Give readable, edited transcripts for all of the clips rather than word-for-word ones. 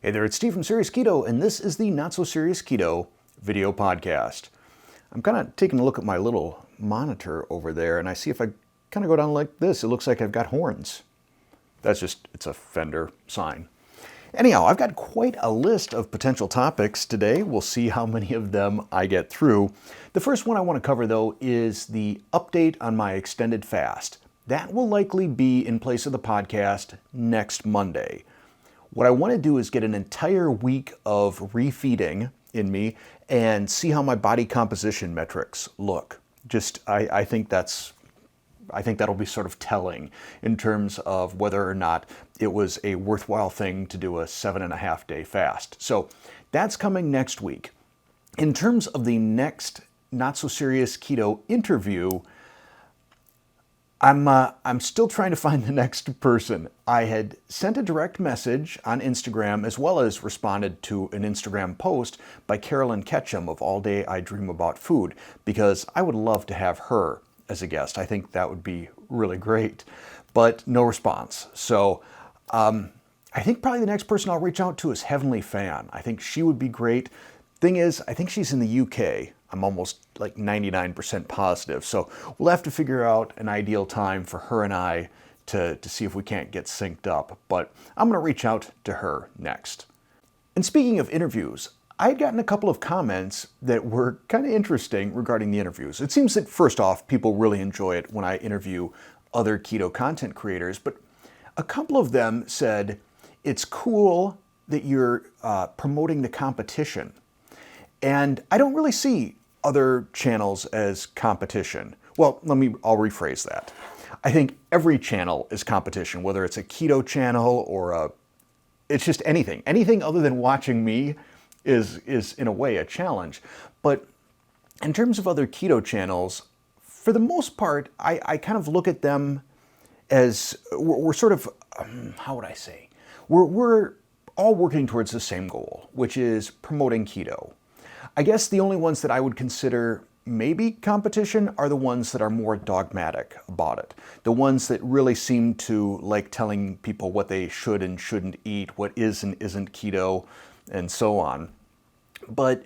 Hey there, it's Steve from Serious Keto, and this is the Not So Serious Keto video podcast. I'm kind of taking a look at my little monitor over there, and I see if I kind of go down like this, it looks like I've got horns. It's a fender sign. Anyhow, I've got quite a list of potential topics today. We'll see how many of them I get through. The first one I want to cover, though, is the update on my extended fast. That will likely be in place of the podcast next Monday. What I want to do is get an entire week of refeeding in me and see how my body composition metrics look. I think that'll be sort of telling in terms of whether or not it was a worthwhile thing to do a 7.5 day fast. So that's coming next week. In terms of the next Not So Serious Keto interview, I'm still trying to find the next person. I had sent a direct message on Instagram as well as responded to an Instagram post by Carolyn Ketchum of All Day I Dream About Food because I would love to have her as a guest. I think that would be really great, but no response. So I think probably the next person I'll reach out to is Heavenly Fan. I think she would be great. Thing is, I think she's in the UK. I'm almost like 99% positive. So we'll have to figure out an ideal time for her and I to see if we can't get synced up. But I'm going to reach out to her next. And speaking of interviews, I had gotten a couple of comments that were kind of interesting regarding the interviews. It seems that first off, people really enjoy it when I interview other keto content creators, but a couple of them said, it's cool that you're promoting the competition. And I don't really see other channels as competition. Well, I'll rephrase that. I think every channel is competition, whether it's a keto channel or it's just anything. Anything other than watching me is in a way a challenge. But in terms of other keto channels, for the most part, I kind of look at them as we're sort of, how would I say? We're all working towards the same goal, which is promoting keto. I guess the only ones that I would consider maybe competition are the ones that are more dogmatic about it. The ones that really seem to like telling people what they should and shouldn't eat, what is and isn't keto, and so on. But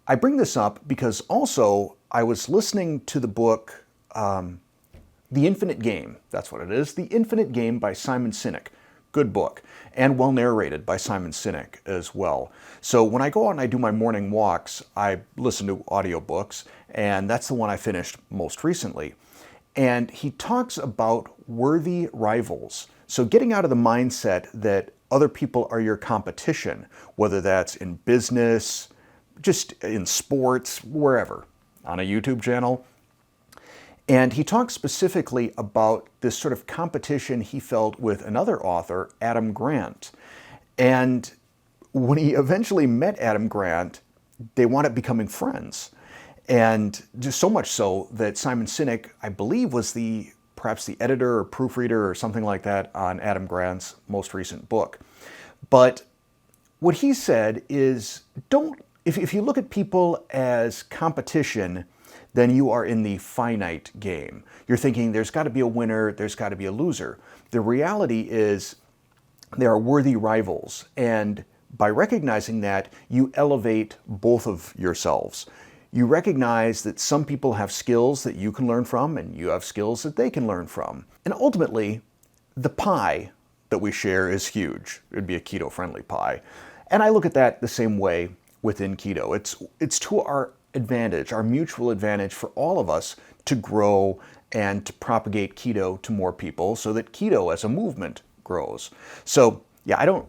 I bring this up because also I was listening to the book, The Infinite Game. That's what it is. The Infinite Game by Simon Sinek. Good book, and well narrated by Simon Sinek as well. So when I go out and I do my morning walks, I listen to audiobooks, and that's the one I finished most recently. And he talks about worthy rivals. So getting out of the mindset that other people are your competition, whether that's in business, just in sports, wherever, on a YouTube channel. And he talks specifically about this sort of competition he felt with another author, Adam Grant. And when he eventually met Adam Grant, they wound up becoming friends. And just so much so that Simon Sinek, I believe, was perhaps the editor or proofreader or something like that on Adam Grant's most recent book. But what he said is, if you look at people as competition, then you are in the finite game. You're thinking there's got to be a winner, there's got to be a loser. The reality is there are worthy rivals, and by recognizing that, you elevate both of yourselves. You recognize that some people have skills that you can learn from, and you have skills that they can learn from. And ultimately, the pie that we share is huge. It would be a keto-friendly pie. And I look at that the same way within keto. It's to our advantage, our mutual advantage for all of us to grow and to propagate keto to more people so that keto as a movement grows. So yeah, I don't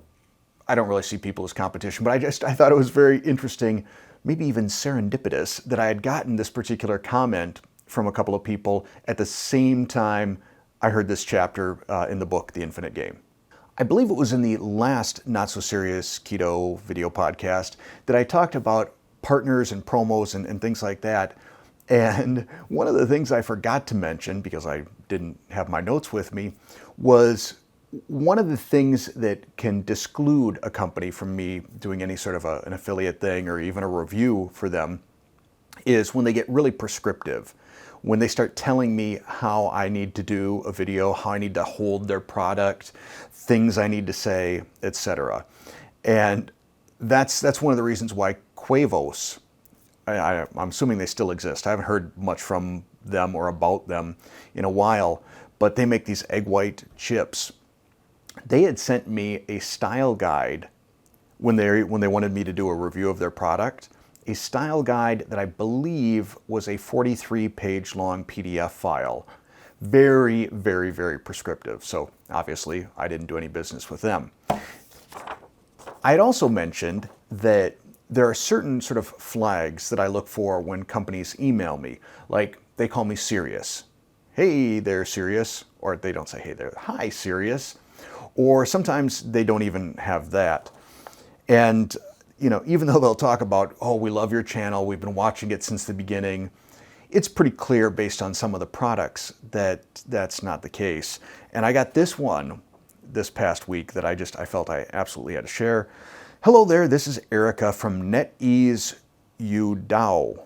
really see people as competition, but I thought it was very interesting, maybe even serendipitous, that I had gotten this particular comment from a couple of people at the same time I heard this chapter in the book, The Infinite Game. I believe it was in the last Not So Serious Keto video podcast that I talked about partners and promos and things like that. And one of the things I forgot to mention, because I didn't have my notes with me, was one of the things that can disclude a company from me doing any sort of an affiliate thing or even a review for them is when they get really prescriptive. When they start telling me how I need to do a video, how I need to hold their product, things I need to say, etc. And that's one of the reasons why Quavos, I'm assuming they still exist. I haven't heard much from them or about them in a while, but they make these egg white chips. They had sent me a style guide when they wanted me to do a review of their product, a style guide that I believe was a 43-page long PDF file. Very, very, very prescriptive. So obviously I didn't do any business with them. I had also mentioned that there are certain sort of flags that I look for when companies email me. Like, they call me Serious. Hey there, Serious. Or they don't say hey there. Hi, Serious. Or sometimes they don't even have that. And, even though they'll talk about, oh, we love your channel, we've been watching it since the beginning, it's pretty clear based on some of the products that that's not the case. And I got this one this past week that I felt I absolutely had to share. Hello there, this is Erica from NetEase Youdao,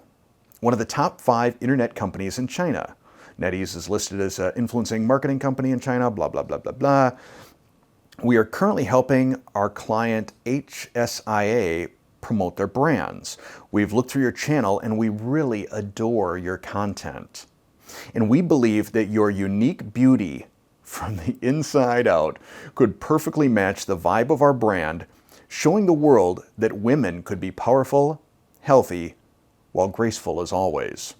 one of the top 5 internet companies in China. NetEase is listed as an influencing marketing company in China, blah, blah, blah, blah, blah. We are currently helping our client HSIA promote their brands. We've looked through your channel and we really adore your content. And we believe that your unique beauty from the inside out could perfectly match the vibe of our brand, showing the world that women could be powerful, healthy, while graceful as always.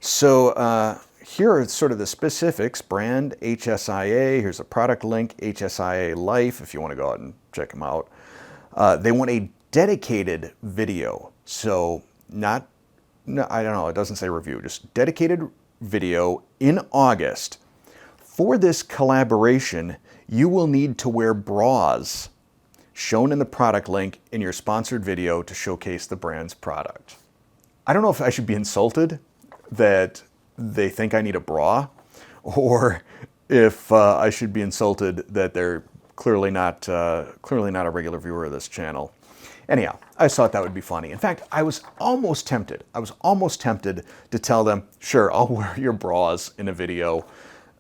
So here are sort of the specifics. Brand, HSIA. Here's a product link, HSIA Life, if you want to go out and check them out. They want a dedicated video. So I don't know, it doesn't say review, just dedicated video in August. For this collaboration, you will need to wear bras shown in the product link in your sponsored video to showcase the brand's product. I don't know if I should be insulted that they think I need a bra, or if I should be insulted that they're clearly not a regular viewer of this channel. Anyhow, I thought that would be funny. In fact, I was almost tempted to tell them, sure, I'll wear your bras in a video,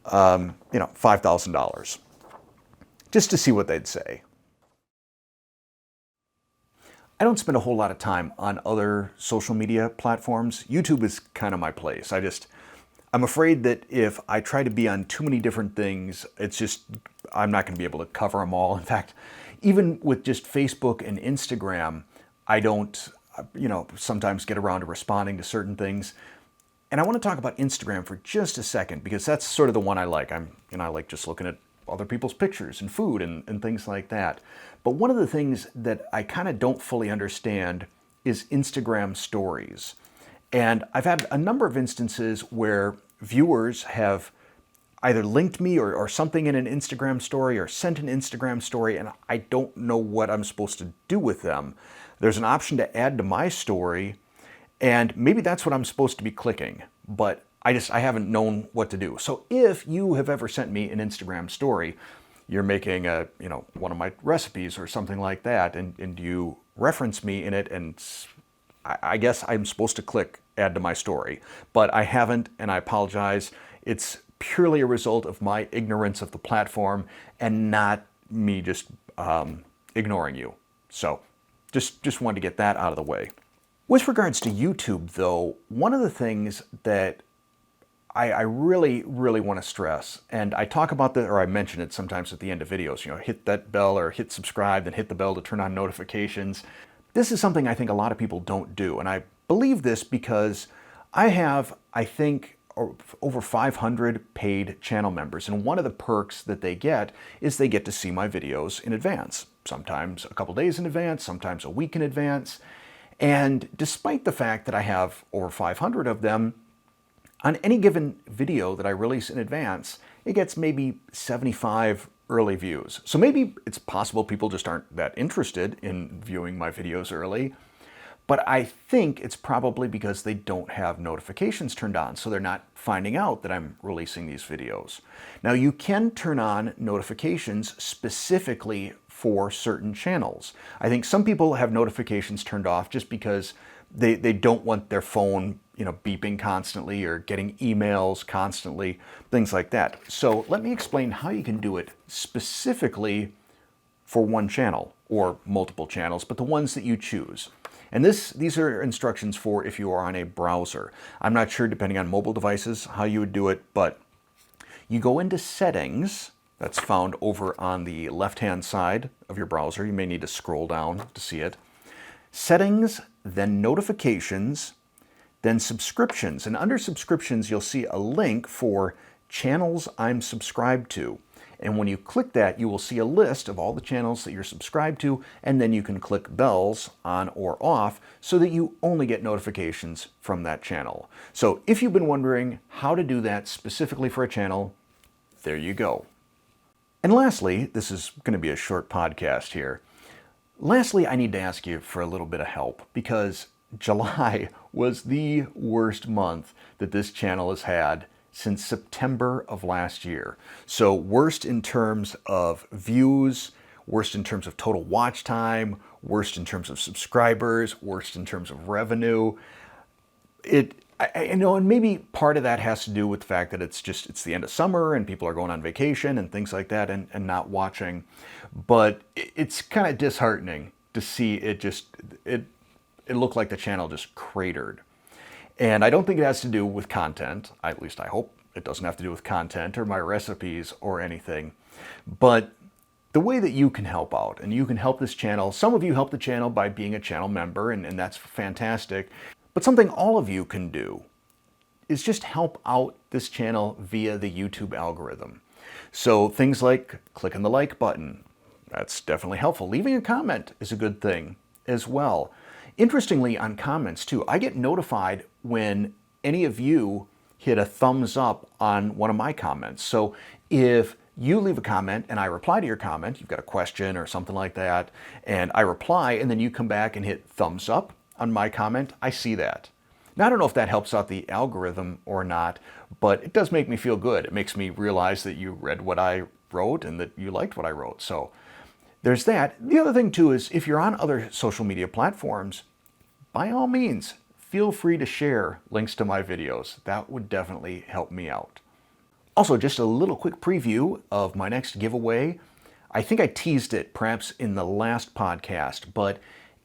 $5,000, just to see what they'd say. I don't spend a whole lot of time on other social media platforms. YouTube is kind of my place. I'm afraid that if I try to be on too many different things, I'm not going to be able to cover them all. In fact, even with just Facebook and Instagram, I don't, sometimes get around to responding to certain things. And I want to talk about Instagram for just a second, because that's sort of the one I like. I like just looking at other people's pictures and food and things like that. But one of the things that I kind of don't fully understand is Instagram stories. And I've had a number of instances where viewers have either linked me or something in an Instagram story or sent an Instagram story, and I don't know what I'm supposed to do with them. There's an option to add to my story, and maybe that's what I'm supposed to be clicking, but I haven't known what to do. So if you have ever sent me an Instagram story, you're making one of my recipes or something like that, and you reference me in it, and I guess I'm supposed to click add to my story, but I haven't, and I apologize. It's purely a result of my ignorance of the platform and not me just ignoring you. So just wanted to get that out of the way. With regards to YouTube, though, one of the things that I really, really want to stress, and I talk about that, or I mention it sometimes at the end of videos, hit that bell or hit subscribe, then hit the bell to turn on notifications. This is something I think a lot of people don't do, and I believe this because I have, I think, over 500 paid channel members, and one of the perks that they get is they get to see my videos in advance, sometimes a couple days in advance, sometimes a week in advance. And despite the fact that I have over 500 of them, on any given video that I release in advance, it gets maybe 75 early views. So maybe it's possible people just aren't that interested in viewing my videos early, but I think it's probably because they don't have notifications turned on, so they're not finding out that I'm releasing these videos. Now, you can turn on notifications specifically for certain channels. I think some people have notifications turned off just because they don't want their phone beeping constantly or getting emails constantly, things like that. So let me explain how you can do it specifically for one channel. or multiple channels, but the ones that you choose. And these are instructions for if you are on a browser. I'm not sure, depending on mobile devices, how you would do it, but you go into Settings. That's found over on the left-hand side of your browser. You may need to scroll down to see it. Settings, then Notifications, then Subscriptions. And under Subscriptions, you'll see a link for channels I'm subscribed to. And when you click that, you will see a list of all the channels that you're subscribed to, and then you can click bells on or off so that you only get notifications from that channel. So if you've been wondering how to do that specifically for a channel, there you go. And lastly, this is going to be a short podcast here. Lastly, I need to ask you for a little bit of help because July was the worst month that this channel has had since September of last year. So worst in terms of views, worst in terms of total watch time, worst in terms of subscribers, worst in terms of revenue. And maybe part of that has to do with the fact that it's the end of summer and people are going on vacation and things like that and not watching. But it's kind of disheartening to see it looked like the channel just cratered. And I don't think it has to do with content. At least I hope it doesn't have to do with content or my recipes or anything. But the way that you can help out, and you can help this channel, some of you help the channel by being a channel member, and that's fantastic. But something all of you can do is just help out this channel via the YouTube algorithm. So things like clicking the like button, that's definitely helpful. Leaving a comment is a good thing as well. Interestingly, on comments too, I get notified when any of you hit a thumbs up on one of my comments. So if you leave a comment and I reply to your comment, you've got a question or something like that, and I reply and then you come back and hit thumbs up on my comment, I see that. Now, I don't know if that helps out the algorithm or not, but it does make me feel good. It makes me realize that you read what I wrote and that you liked what I wrote. So there's that. The other thing too is if you're on other social media platforms, by all means, feel free to share links to my videos. That would definitely help me out. Also, just a little quick preview of my next giveaway. I think I teased it perhaps in the last podcast, but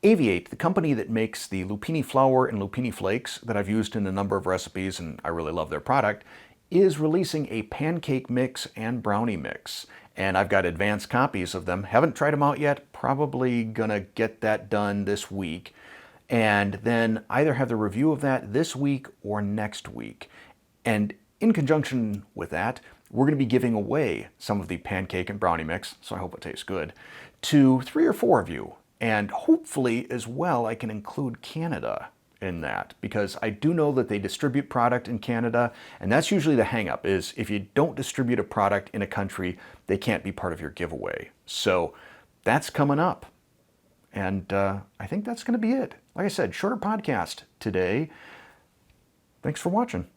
Aviate, the company that makes the lupini flour and lupini flakes that I've used in a number of recipes, and I really love their product, is releasing a pancake mix and brownie mix. And I've got advanced copies of them. Haven't tried them out yet. Probably gonna get that done this week. And then either have the review of that this week or next week. And in conjunction with that, we're going to be giving away some of the pancake and brownie mix, so I hope it tastes good, to 3 or 4 of you. And hopefully as well, I can include Canada in that, because I do know that they distribute product in Canada, and that's usually the hang-up, is if you don't distribute a product in a country, they can't be part of your giveaway. So that's coming up. And I think that's going to be it. Like I said, shorter podcast today. Thanks for watching.